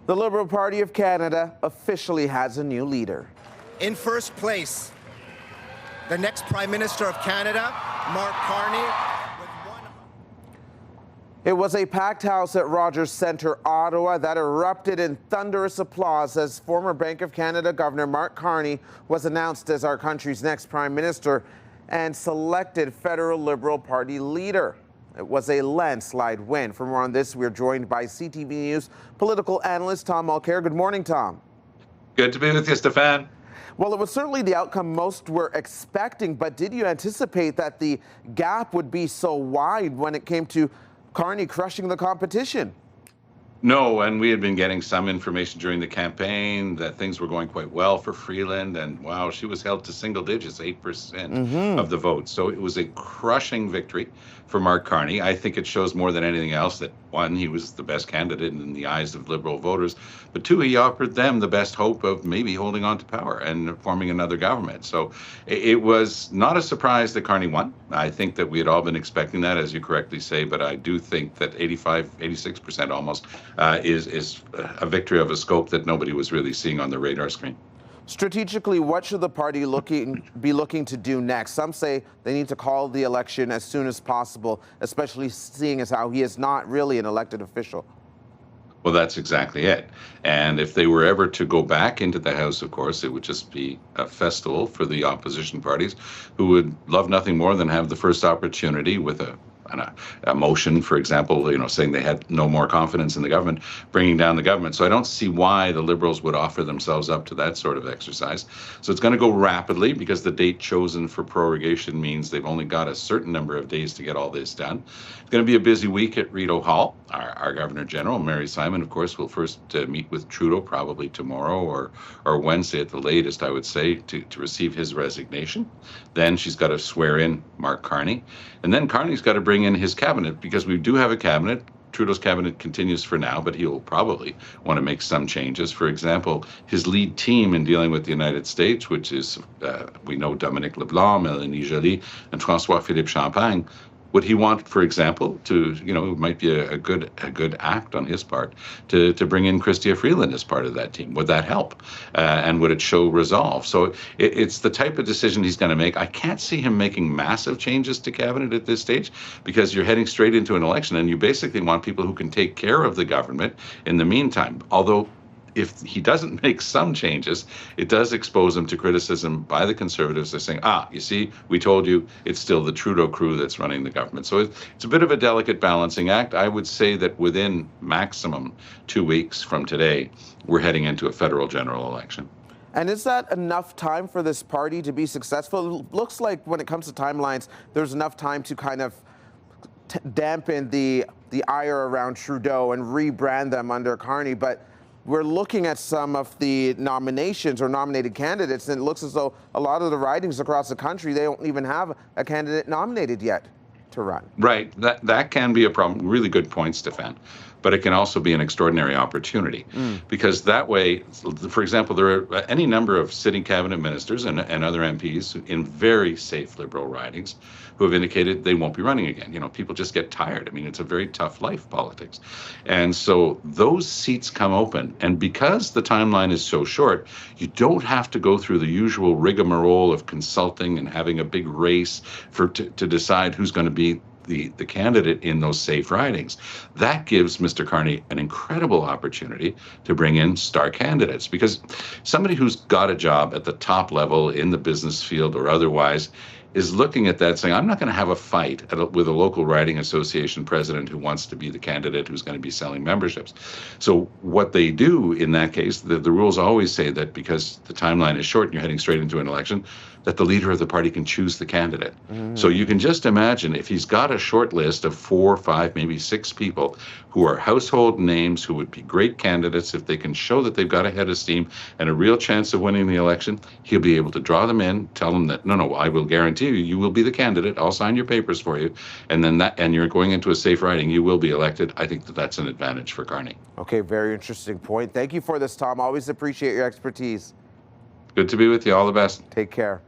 The Liberal Party of Canada officially has a new leader. In first place, the next Prime Minister of Canada, Mark Carney. It was a packed house at Rogers Centre, Ottawa, that erupted in thunderous applause as former Bank of Canada Governor Mark Carney was announced as our country's next Prime Minister and selected federal Liberal Party leader. It was a landslide win. For more on this, we're joined by CTV News political analyst Tom Mulcair. Good morning, Tom. Good to be with you, Stefan. Well, it was certainly the outcome most were expecting, but did you anticipate that the gap would be so wide when it came to Carney crushing the competition? No, and we had been getting some information during the campaign that things were going quite well for Freeland, and wow, she was held to single digits, 8% of the vote. So it was a crushing victory for Mark Carney. I think it shows more than anything else that, one, he was the best candidate in the eyes of Liberal voters, but two, he offered them the best hope of maybe holding on to power and forming another government. So it was not a surprise that Carney won. I think that we had all been expecting that, as you correctly say, but I do think that 86% almost is a victory of a scope that nobody was really seeing on the radar screen. Strategically, what should the party be looking to do next? Some say they need to call the election as soon as possible, especially seeing as how he is not really an elected official. Well, that's exactly it. And if they were ever to go back into the House, of course, it would just be a festival for the opposition parties, who would love nothing more than have the first opportunity with a motion, for example, saying they had no more confidence in the government, bringing down the government. So I don't see why the Liberals would offer themselves up to that sort of exercise. So it's going to go rapidly because the date chosen for prorogation means they've only got a certain number of days to get all this done. It's going to be a busy week at Rideau Hall. Our Governor General, Mary Simon, of course, will first meet with Trudeau probably tomorrow or Wednesday at the latest, I would say, to receive his resignation. Then she's got to swear in Mark Carney. And then Carney's got to bring in his cabinet, because we do have a cabinet. Trudeau's cabinet continues for now, but he'll probably want to make some changes. For example, his lead team in dealing with the United States, which is, we know, Dominique Leblanc, Mélanie Joly, and François-Philippe Champagne. Would he want, for example, to, it might be a good act on his part to bring in Chrystia Freeland as part of that team? Would that help? And would it show resolve? So it's the type of decision he's going to make. I can't see him making massive changes to cabinet at this stage, because you're heading straight into an election and you basically want people who can take care of the government in the meantime. Although, if he doesn't make some changes, it does expose him to criticism by the Conservatives. They're saying, you see, we told you, it's still the Trudeau crew that's running the government. So it's a bit of a delicate balancing act. I would say that within maximum 2 weeks from today, we're heading into a federal general election. And is that enough time for this party to be successful? It looks like when it comes to timelines, there's enough time to kind of dampen the ire around Trudeau and rebrand them under Carney. But we're looking at some of the nominations or nominated candidates, and it looks as though a lot of the ridings across the country, they don't even have a candidate nominated yet to run. Right. That can be a problem. Really good point, Stefan. But it can also be an extraordinary opportunity, because that way, for example, there are any number of sitting cabinet ministers and other MPs in very safe Liberal ridings who have indicated they won't be running again. People just get tired. I mean, it's a very tough life, politics. And so those seats come open. And because the timeline is so short, you don't have to go through the usual rigmarole of consulting and having a big race to decide who's going to be the candidate in those safe ridings. That gives Mr. Carney an incredible opportunity to bring in star candidates, because somebody who's got a job at the top level in the business field or otherwise is looking at that saying, I'm not going to have a fight with a local riding association president who wants to be the candidate who's going to be selling memberships. So what they do in that case, the rules always say that because the timeline is short and you're heading straight into an election, that the leader of the party can choose the candidate. So you can just imagine if he's got a short list of 4, 5, maybe 6 people who are household names who would be great candidates, if they can show that they've got a head of steam and a real chance of winning the election, he'll be able to draw them in, tell them that, no, I will guarantee you will be the candidate. I'll sign your papers for you. And then and you're going into a safe riding, you will be elected. I think that's an advantage for Carney. Okay, very interesting point. Thank you for this, Tom. Always appreciate your expertise. Good to be with you. All the best. Take care.